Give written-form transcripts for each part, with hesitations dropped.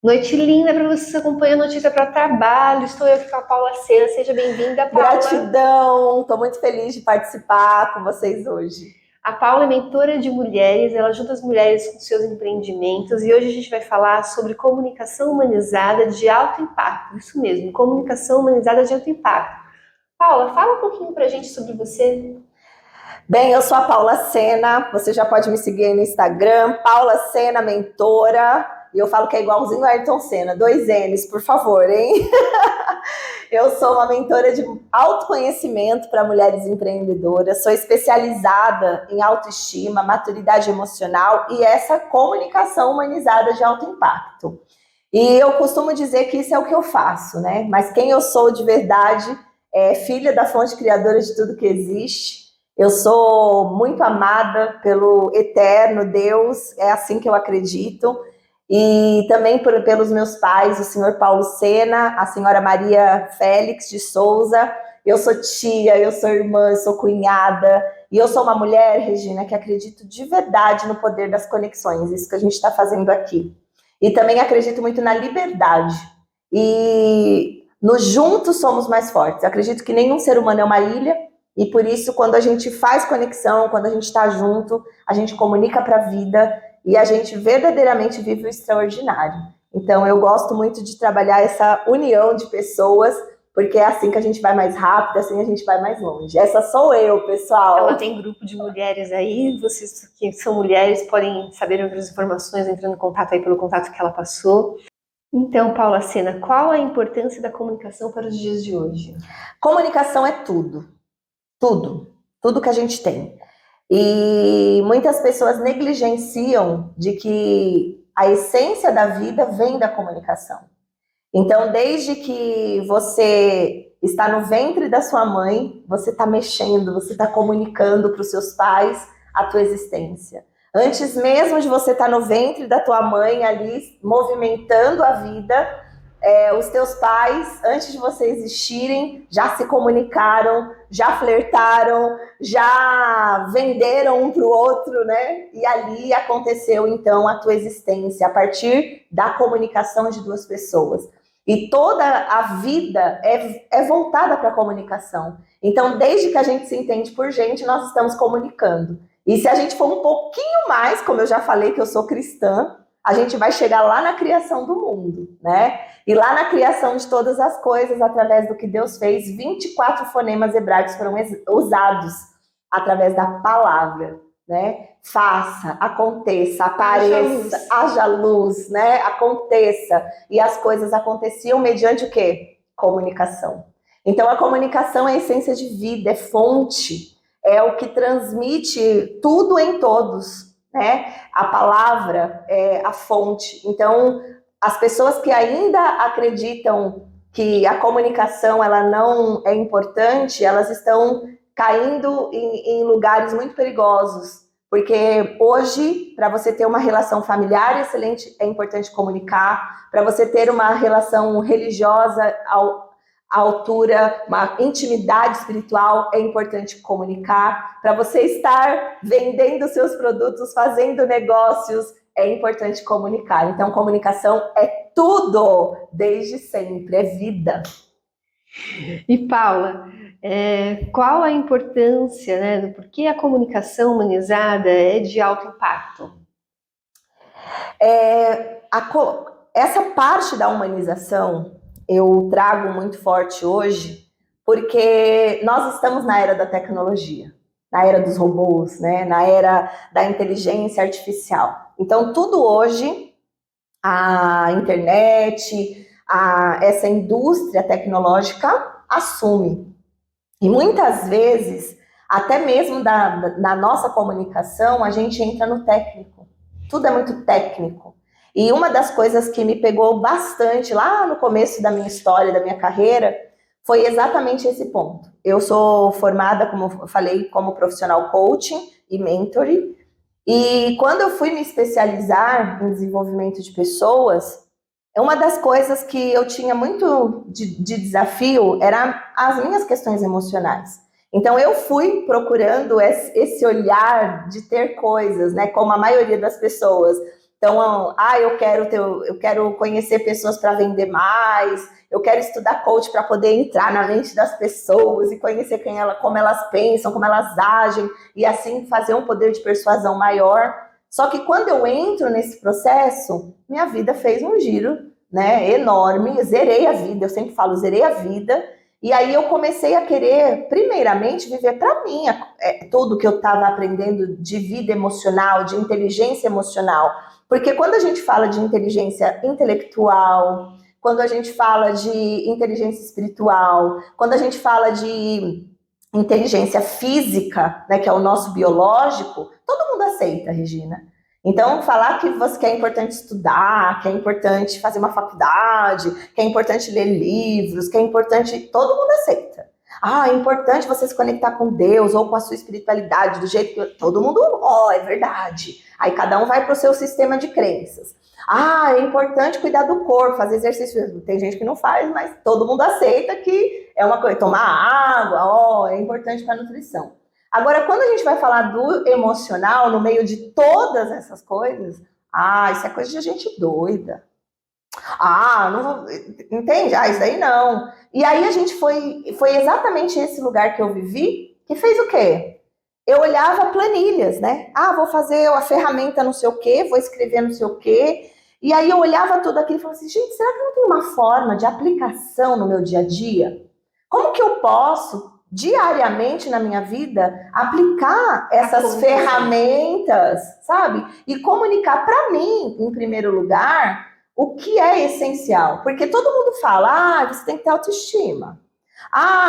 Noite linda para você que acompanha a Notícia para Trabalho. Estou eu aqui com a Paula Sena. Seja bem-vinda, Paula. Gratidão, estou muito feliz de participar com vocês hoje. A Paula é mentora de mulheres, ela ajuda as mulheres com seus empreendimentos e hoje a gente vai falar sobre comunicação humanizada de alto impacto. Isso mesmo, comunicação humanizada de alto impacto. Paula, fala um pouquinho para a gente sobre você. Bem, eu sou a Paula Sena, você já pode me seguir aí no Instagram, Paula Sena Mentora, e eu falo que é igualzinho o Ayrton Senna, 2 N's, por favor, hein? Eu sou uma mentora de autoconhecimento para mulheres empreendedoras, sou especializada em autoestima, maturidade emocional e essa comunicação humanizada de alto impacto. E eu costumo dizer que isso é o que eu faço, né? Mas quem eu sou de verdade é filha da fonte criadora de tudo que existe. Eu sou muito amada pelo eterno Deus, é assim que eu acredito. E também pelos meus pais, o senhor Paulo Sena, a senhora Maria Félix de Souza. Eu sou tia, eu sou irmã, eu sou cunhada. E eu sou uma mulher, Regina, que acredito de verdade no poder das conexões, isso que a gente está fazendo aqui. E também acredito muito na liberdade. E no juntos somos mais fortes. Eu acredito que nenhum ser humano é uma ilha. E por isso, quando a gente faz conexão, quando a gente está junto, a gente comunica para a vida e a gente verdadeiramente vive o extraordinário. Então, eu gosto muito de trabalhar essa união de pessoas, porque é assim que a gente vai mais rápido, assim a gente vai mais longe. Essa sou eu, pessoal. Ela tem grupo de mulheres aí, vocês que são mulheres podem saber outras informações entrando em contato aí pelo contato que ela passou. Então, Paula Sena, qual a importância da comunicação para os dias de hoje? Comunicação é tudo. Tudo que a gente tem. E muitas pessoas negligenciam de que a essência da vida vem da comunicação. Então, desde que você está no ventre da sua mãe, você está mexendo, você está comunicando para os seus pais a tua existência. Antes mesmo de você estar no ventre da tua mãe ali, movimentando a vida, os teus pais, antes de você existirem, já se comunicaram, já flertaram, já venderam um para o outro, né? E ali aconteceu, então, a tua existência, a partir da comunicação de 2 pessoas. E toda a vida é voltada para a comunicação. Então, desde que a gente se entende por gente, nós estamos comunicando. E se a gente for um pouquinho mais, como eu já falei que eu sou cristã, a gente vai chegar lá na criação do mundo, né? E lá na criação de todas as coisas, através do que Deus fez, 24 fonemas hebraicos foram usados através da palavra, né? Faça, aconteça, apareça, haja luz, né? Aconteça. E as coisas aconteciam mediante o quê? Comunicação. Então, a comunicação é a essência de vida, é fonte, é o que transmite tudo em todos, né? A palavra é a fonte. Então, as pessoas que ainda acreditam que a comunicação ela não é importante, elas estão caindo em lugares muito perigosos. Porque hoje, para você ter uma relação familiar excelente, é importante comunicar. Para você ter uma relação religiosa à altura, uma intimidade espiritual, é importante comunicar. Para você estar vendendo seus produtos, fazendo negócios, é importante comunicar. Então, comunicação é tudo, desde sempre, é vida. E Paula, qual a importância, né, do porquê a comunicação humanizada é de alto impacto? Essa parte da humanização eu trago muito forte hoje, porque nós estamos na era da tecnologia, na era dos robôs, né, na era da inteligência artificial. Então, tudo hoje, a internet, essa indústria tecnológica assume. E muitas vezes, até mesmo na nossa comunicação, a gente entra no técnico. Tudo é muito técnico. E uma das coisas que me pegou bastante lá no começo da minha história, da minha carreira, foi exatamente esse ponto. Eu sou formada, como eu falei, como profissional coaching e mentoring. E quando eu fui me especializar em desenvolvimento de pessoas, uma das coisas que eu tinha muito de desafio era as minhas questões emocionais. Então eu fui procurando esse olhar de ter coisas, né, como a maioria das pessoas. Então, eu quero conhecer pessoas para vender mais, eu quero estudar coach para poder entrar na mente das pessoas e conhecer como elas pensam, como elas agem, e assim fazer um poder de persuasão maior. Só que quando eu entro nesse processo, minha vida fez um giro, né, enorme, zerei a vida, eu sempre falo, zerei a vida, e aí eu comecei a querer, primeiramente, viver para mim tudo que eu estava aprendendo de vida emocional, de inteligência emocional, porque quando a gente fala de inteligência intelectual, quando a gente fala de inteligência espiritual, quando a gente fala de inteligência física, né, que é o nosso biológico, todo mundo aceita, Regina. Então, falar que é importante estudar, que é importante fazer uma faculdade, que é importante ler livros, que é importante... Todo mundo aceita. É importante você se conectar com Deus ou com a sua espiritualidade, do jeito que... Todo mundo, é verdade. Aí cada um vai para o seu sistema de crenças. É importante cuidar do corpo, fazer exercício. Tem gente que não faz, mas todo mundo aceita que é uma coisa. Tomar água, é importante para a nutrição. Agora, quando a gente vai falar do emocional, no meio de todas essas coisas, isso é coisa de gente doida. Não vou... Entende? Isso daí não. E aí a gente foi exatamente esse lugar que eu vivi, que fez o quê? Eu olhava planilhas, né? Vou fazer a ferramenta não sei o quê, vou escrever não sei o quê. E aí eu olhava tudo aquilo e falava assim, gente, será que não tem uma forma de aplicação no meu dia a dia? Como que eu posso, diariamente na minha vida, aplicar essas ferramentas, sabe? E comunicar para mim, em primeiro lugar, o que é essencial. Porque todo mundo fala, você tem que ter autoestima.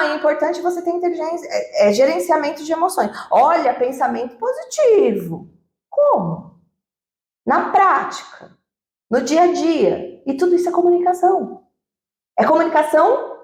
É importante você ter inteligência, gerenciamento de emoções. Olha, pensamento positivo. Como? Na prática, no dia a dia. E tudo isso é comunicação. É comunicação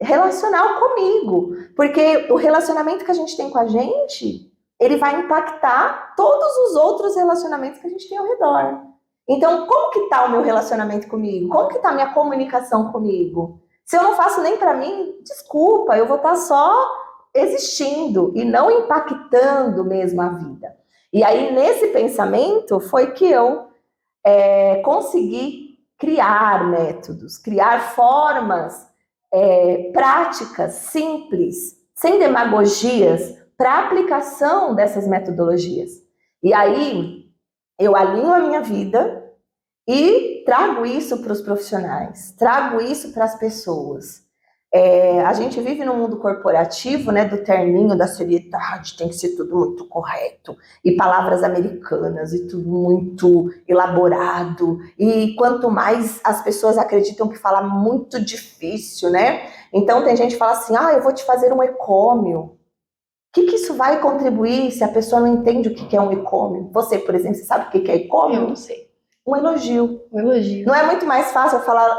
relacional comigo. Porque o relacionamento que a gente tem com a gente, ele vai impactar todos os outros relacionamentos que a gente tem ao redor. Então, como que tá o meu relacionamento comigo? Como que tá a minha comunicação comigo? Se eu não faço nem para mim, desculpa, eu vou estar só existindo e não impactando mesmo a vida. E aí, nesse pensamento, foi que eu consegui criar métodos, criar formas práticas, simples, sem demagogias, para aplicação dessas metodologias. E aí, eu alinho a minha vida e trago isso para os profissionais, trago isso para as pessoas. A gente vive num mundo corporativo, né, do terninho, da seriedade, tem que ser tudo muito correto, e palavras americanas, e tudo muito elaborado, e quanto mais as pessoas acreditam que falar muito difícil, né? Então tem gente que fala assim, eu vou te fazer um ecômio. O que isso vai contribuir se a pessoa não entende o que é um ecômio? Você, por exemplo, você sabe o que é ecômio? Eu não sei. Um elogio. Um elogio. Não é muito mais fácil eu falar,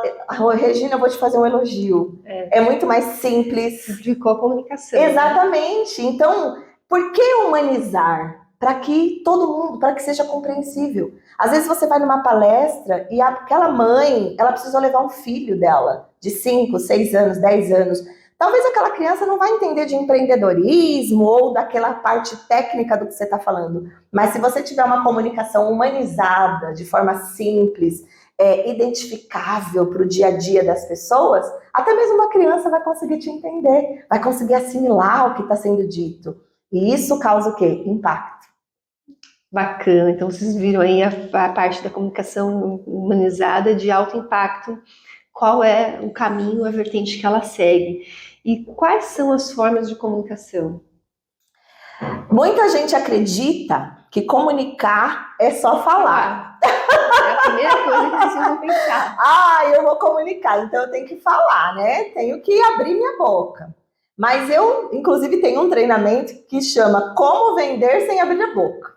Regina, eu vou te fazer um elogio. É muito mais simples. Simplificou a comunicação. Exatamente. Né? Então, por que humanizar? Para que todo mundo, para que seja compreensível. Às vezes você vai numa palestra e aquela mãe, ela precisou levar um filho dela, de 5, 6 anos, 10 anos. Talvez aquela criança não vai entender de empreendedorismo ou daquela parte técnica do que você está falando. Mas se você tiver uma comunicação humanizada, de forma simples, identificável para o dia a dia das pessoas, até mesmo uma criança vai conseguir te entender, vai conseguir assimilar o que está sendo dito. E isso causa o quê? Impacto. Bacana. Então vocês viram aí a parte da comunicação humanizada de alto impacto. Qual é o caminho, a vertente que ela segue. E quais são as formas de comunicação? Muita gente acredita que comunicar é só falar. É a primeira coisa que precisam pensar. Eu vou comunicar, então eu tenho que falar, né? Tenho que abrir minha boca. Mas eu, inclusive, tenho um treinamento que chama Como Vender Sem Abrir a Boca.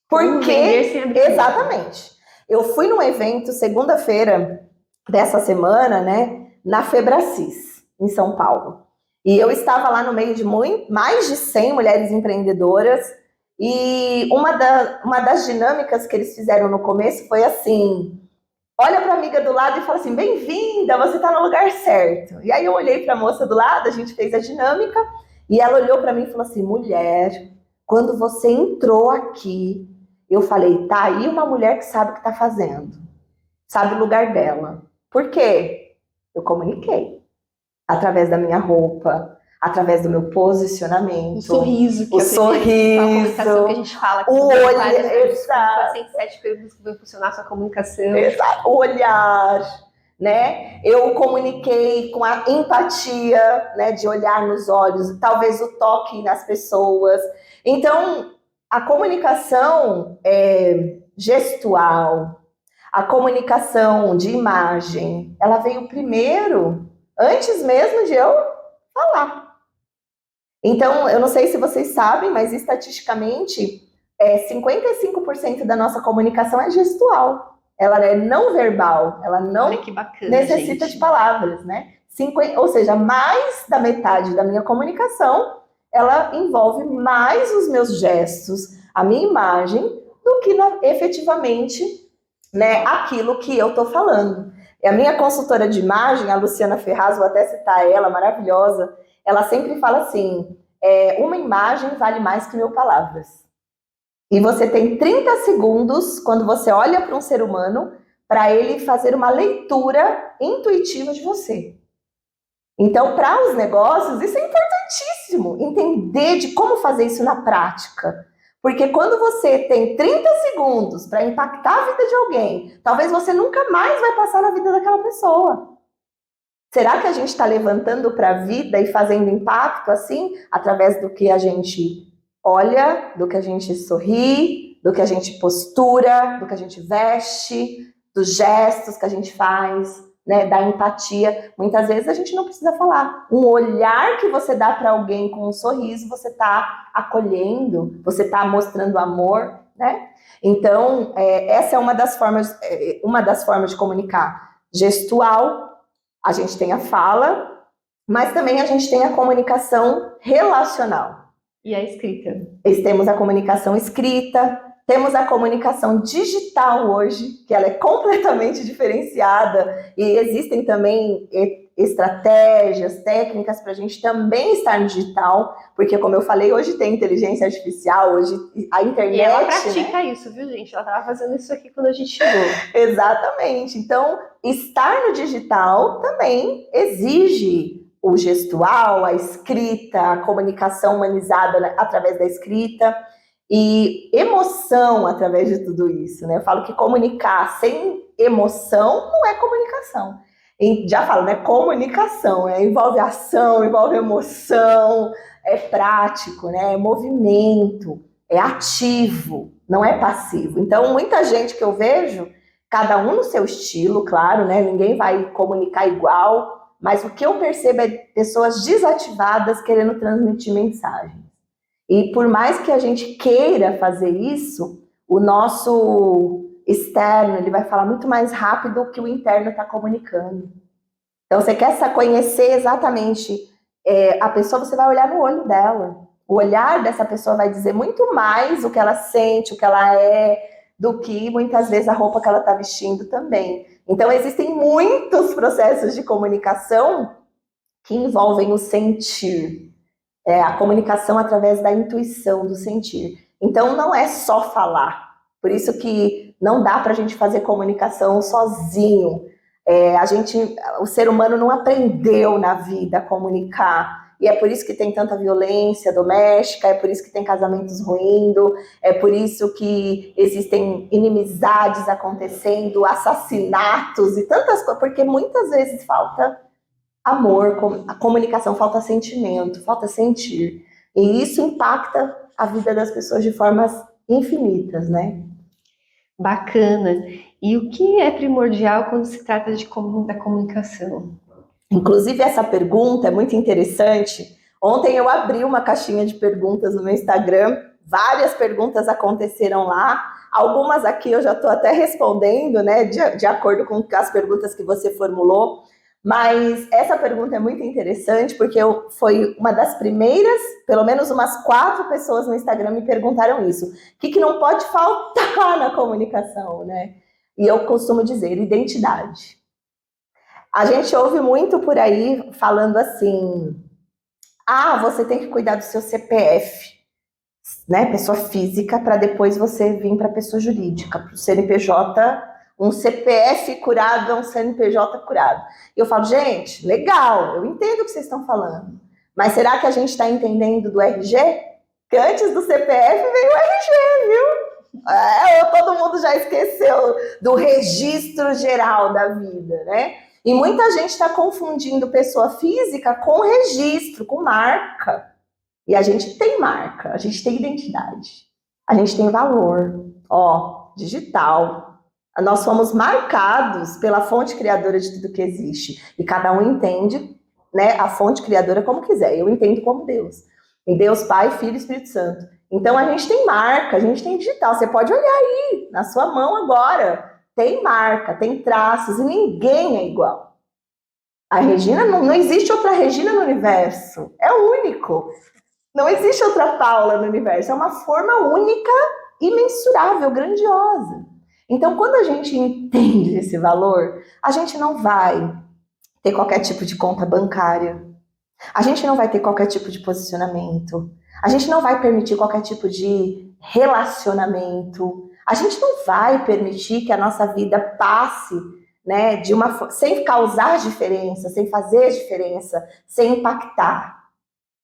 Porque, exatamente, eu fui num evento segunda-feira dessa semana, né, na Febracis, em São Paulo. E eu estava lá no meio de mais de 100 mulheres empreendedoras, e uma das dinâmicas que eles fizeram no começo foi assim, olha para a amiga do lado e fala assim, bem-vinda, você está no lugar certo. E aí eu olhei para a moça do lado, a gente fez a dinâmica, e ela olhou para mim e falou assim, mulher, quando você entrou aqui, eu falei, tá aí uma mulher que sabe o que está fazendo, sabe o lugar dela. Por quê? Eu comuniquei. Através da minha roupa, através do meu posicionamento. O sorriso, que o é sorriso, a comunicação que a gente fala. Que o olhar, exato. 107 perguntas que vão impulsionar a sua comunicação. Exato, o olhar, né? Eu comuniquei com a empatia, né? De olhar nos olhos, talvez o toque nas pessoas. Então, a comunicação gestual, a comunicação de imagem, ela veio primeiro, antes mesmo de eu falar. Então, eu não sei se vocês sabem, mas estatisticamente, 55% da nossa comunicação é gestual. Ela é não verbal, ela não Olha que bacana, necessita gente. de palavras, né? Ou seja, mais da metade da minha comunicação, ela envolve mais os meus gestos, a minha imagem, do que efetivamente, né, aquilo que eu estou falando. E a minha consultora de imagem, a Luciana Ferraz, vou até citar ela, maravilhosa, ela sempre fala assim, uma imagem vale mais que 1000 palavras. E você tem 30 segundos, quando você olha para um ser humano, para ele fazer uma leitura intuitiva de você. Então, para os negócios, isso é importantíssimo, entender de como fazer isso na prática. Porque quando você tem 30 segundos para impactar a vida de alguém, talvez você nunca mais vai passar na vida daquela pessoa. Será que a gente está levantando para a vida e fazendo impacto assim, através do que a gente olha, do que a gente sorri, do que a gente postura, do que a gente veste, dos gestos que a gente faz, né, da empatia? Muitas vezes a gente não precisa falar. Um olhar que você dá para alguém com um sorriso, você está acolhendo, você está mostrando amor, né? Então, essa é uma das formas de comunicar. Gestual. A gente tem a fala, mas também a gente tem a comunicação relacional. E a escrita? Temos a comunicação escrita, temos a comunicação digital hoje, que ela é completamente diferenciada, e existem também estratégias, técnicas para a gente também estar no digital, porque como eu falei, hoje tem inteligência artificial, hoje a internet... E ela pratica, né? Isso, viu, gente? Ela estava fazendo isso aqui quando a gente chegou. Exatamente. Então, estar no digital também exige o gestual, a escrita, a comunicação humanizada através da escrita e emoção através de tudo isso, né? Eu falo que comunicar sem emoção não é comunicação. E já falo, né? Comunicação, envolve ação, envolve emoção, é prático, né? É movimento, é ativo, não é passivo. Então, muita gente que eu vejo, cada um no seu estilo, claro, né? Ninguém vai comunicar igual, mas o que eu percebo é pessoas desativadas querendo transmitir mensagens. E por mais que a gente queira fazer isso, o nosso externo, ele vai falar muito mais rápido que o interno está comunicando. Então, você quer conhecer exatamente a pessoa, você vai olhar no olho dela. O olhar dessa pessoa vai dizer muito mais o que ela sente, o que ela é, do que muitas vezes a roupa que ela está vestindo também. Então, existem muitos processos de comunicação que envolvem o sentir. A comunicação através da intuição, do sentir. Então, não é só falar. Por isso que não dá para a gente fazer comunicação sozinho. O ser humano não aprendeu na vida a comunicar. E é por isso que tem tanta violência doméstica, é por isso que tem casamentos ruindo, é por isso que existem inimizades acontecendo, assassinatos e tantas coisas, porque muitas vezes falta amor, a comunicação, falta sentimento, falta sentir. E isso impacta a vida das pessoas de formas infinitas, né? Bacana. E o que é primordial quando se trata da comunicação? Inclusive, essa pergunta é muito interessante. Ontem eu abri uma caixinha de perguntas no meu Instagram, várias perguntas aconteceram lá, algumas aqui eu já estou até respondendo, né, de acordo com as perguntas que você formulou. Mas essa pergunta é muito interessante porque foi uma das primeiras, pelo menos umas 4 pessoas no Instagram me perguntaram isso. O que não pode faltar na comunicação, né? E eu costumo dizer, identidade. A gente ouve muito por aí falando assim, você tem que cuidar do seu CPF. né, pessoa física, para depois você vir para pessoa jurídica, para o CNPJ, um CPF curado é um CNPJ curado. E eu falo, gente, legal, eu entendo o que vocês estão falando, mas será que a gente está entendendo do RG? Que antes do CPF veio o RG, viu? Todo mundo já esqueceu do registro geral da vida, né? E muita gente está confundindo pessoa física com registro, com marca. E a gente tem marca, a gente tem identidade, a gente tem valor, digital. Nós somos marcados pela fonte criadora de tudo que existe. E cada um entende, né, a fonte criadora como quiser. Eu entendo como Deus. Em Deus Pai, Filho e Espírito Santo. Então a gente tem marca, a gente tem digital. Você pode olhar aí, na sua mão agora. Tem marca, tem traços e ninguém é igual. A Regina, não existe outra Regina no universo. É único. Não existe outra Paula no universo. É uma forma única, imensurável, grandiosa. Então, quando a gente entende esse valor, a gente não vai ter qualquer tipo de conta bancária. A gente não vai ter qualquer tipo de posicionamento. A gente não vai permitir qualquer tipo de relacionamento. A gente não vai permitir que a nossa vida passe, né, sem causar diferença, sem fazer diferença, sem impactar.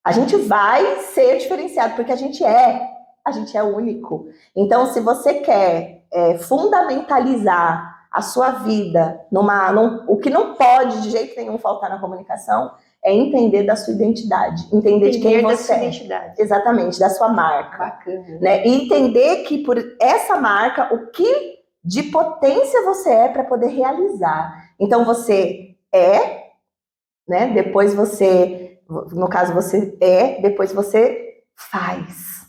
A gente vai ser diferenciado, porque a gente é único. Então, se você quer fundamentalizar a sua vida o que não pode de jeito nenhum faltar na comunicação é entender da sua identidade, entender de quem você é. Identidade. Exatamente, da sua marca. Bacana. Né? E entender que por essa marca, o que de potência você é para poder realizar. Então, você né? Depois você, no caso, você depois você faz.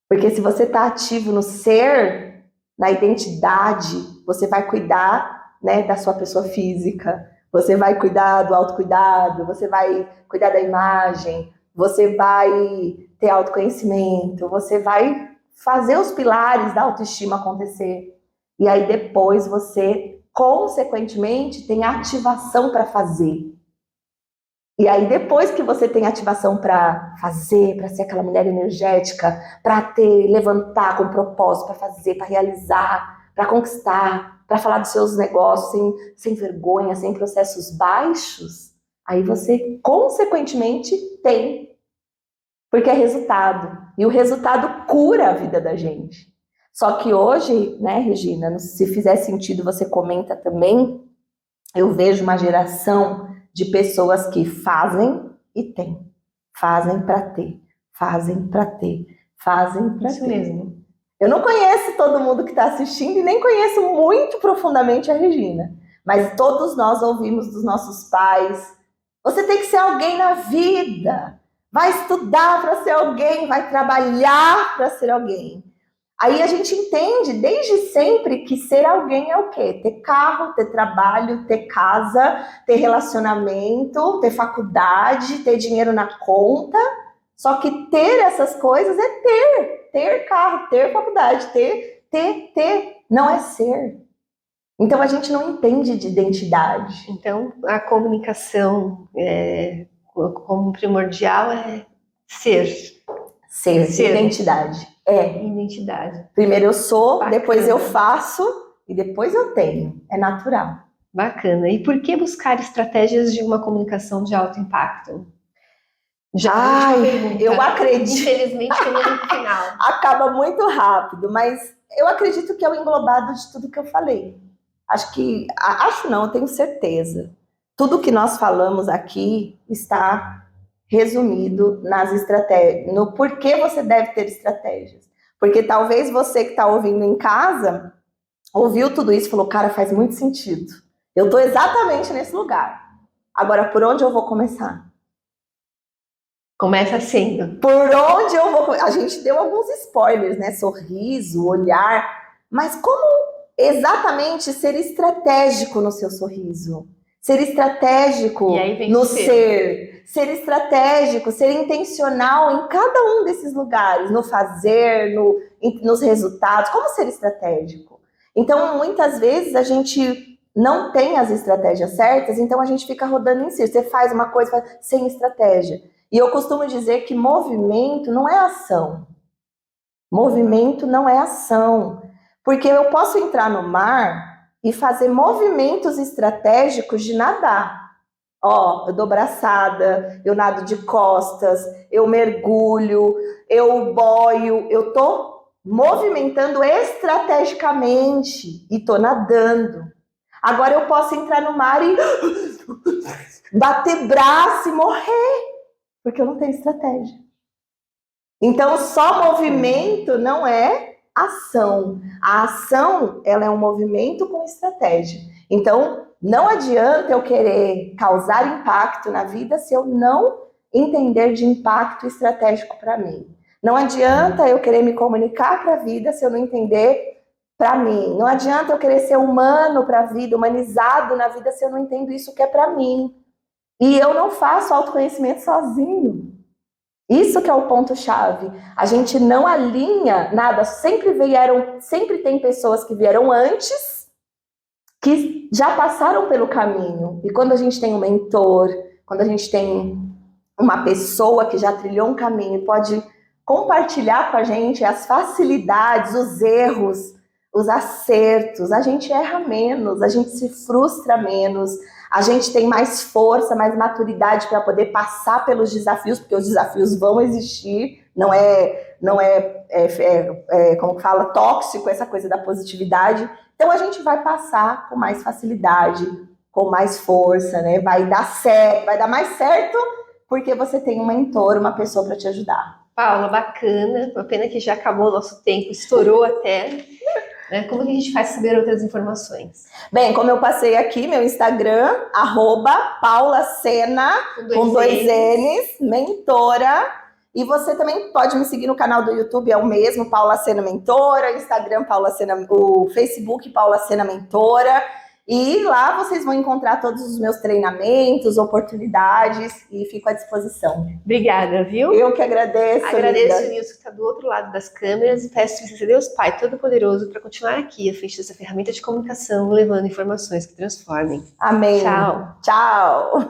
Porque se você está ativo no ser, na identidade, você vai cuidar, né, da sua pessoa física, você vai cuidar do autocuidado, você vai cuidar da imagem, você vai ter autoconhecimento, você vai fazer os pilares da autoestima acontecer. E aí depois você, consequentemente, tem ativação para fazer. E aí, depois que você tem ativação para fazer, para ser aquela mulher energética, para levantar com propósito, para fazer, para realizar, para conquistar, para falar dos seus negócios sem vergonha, sem processos baixos, aí você, consequentemente, tem. Porque é resultado. E o resultado cura a vida da gente. Só que hoje, né, Regina, se fizer sentido, você comenta também, eu vejo uma geração de pessoas que fazem e têm. Fazem para ter. Fazem para ter. Fazem para ter. Isso mesmo. Eu não conheço todo mundo que está assistindo e nem conheço muito profundamente a Regina. Mas todos nós ouvimos dos nossos pais. Você tem que ser alguém na vida. Vai estudar para ser alguém. Vai trabalhar para ser alguém. Aí a gente entende desde sempre que ser alguém é o quê? Ter carro, ter trabalho, ter casa, ter relacionamento, ter faculdade, ter dinheiro na conta. Só que ter essas coisas é ter carro, ter faculdade, ter. Não é ser. Então a gente não entende de identidade. Então a comunicação como primordial é ser. Ser. Identidade. Identidade. Primeiro eu sou, Bacana. Depois eu faço e depois eu tenho. É natural. Bacana. E por que buscar estratégias de uma comunicação de alto impacto? Eu acredito. Infelizmente, chegamos no final. Acaba muito rápido, mas eu acredito que é o englobado de tudo que eu falei. Eu tenho certeza. Tudo que nós falamos aqui está resumido nas estratégias, no porquê você deve ter estratégias. Porque talvez você que está ouvindo em casa, ouviu tudo isso e falou, cara, faz muito sentido. Eu estou exatamente nesse lugar. Agora, por onde eu vou começar? Começa sendo. Por onde eu vou começar? A gente deu alguns spoilers, né? Sorriso, olhar. Mas como exatamente ser estratégico no seu sorriso? Ser estratégico no ser estratégico, ser intencional em cada um desses lugares, no fazer, nos resultados. Como ser estratégico? Então, muitas vezes a gente não tem as estratégias certas, então a gente fica rodando em si. Você faz uma coisa sem estratégia. E eu costumo dizer que movimento não é ação. Movimento não é ação. Porque eu posso entrar no mar e fazer movimentos estratégicos de nadar. Ó, eu dou braçada, eu nado de costas, eu mergulho, eu boio, eu tô movimentando estrategicamente e tô nadando. Agora eu posso entrar no mar e bater braço e morrer, porque eu não tenho estratégia. Então, só movimento não é ação. A ação, ela é um movimento com estratégia. Então, não adianta eu querer causar impacto na vida se eu não entender de impacto estratégico para mim. Não adianta eu querer me comunicar para a vida se eu não entender para mim. Não adianta eu querer ser humano para a vida, humanizado na vida, se eu não entendo isso que é para mim. E eu não faço autoconhecimento sozinho. Isso que é o ponto-chave. A gente não alinha nada. Sempre tem pessoas que vieram antes, que já passaram pelo caminho. E quando a gente tem um mentor, quando a gente tem uma pessoa que já trilhou um caminho e pode compartilhar com a gente as facilidades, os erros, os acertos, a gente erra menos, a gente se frustra menos, a gente tem mais força, mais maturidade para poder passar pelos desafios, porque os desafios vão existir, não é como fala, tóxico essa coisa da positividade. Então a gente vai passar com mais facilidade, com mais força, né? Vai dar certo, vai dar mais certo porque você tem um mentor, uma pessoa para te ajudar. Paula, bacana. Uma pena que já acabou o nosso tempo, estourou até. Né? Como que a gente faz saber outras informações? Bem, como eu passei aqui, meu Instagram, @PaulaSena, com dois N's, mentora. E você também pode me seguir no canal do YouTube, é o mesmo, Paula Sena Mentora, Instagram, Paula Sena, o Facebook, Paula Sena Mentora. E lá vocês vão encontrar todos os meus treinamentos, oportunidades, e fico à disposição. Obrigada, viu? Eu que agradeço. Agradeço o Nilson que está do outro lado das câmeras e peço que você, Deus Pai Todo-Poderoso, para continuar aqui à frente dessa ferramenta de comunicação, levando informações que transformem. Amém. Tchau. Tchau.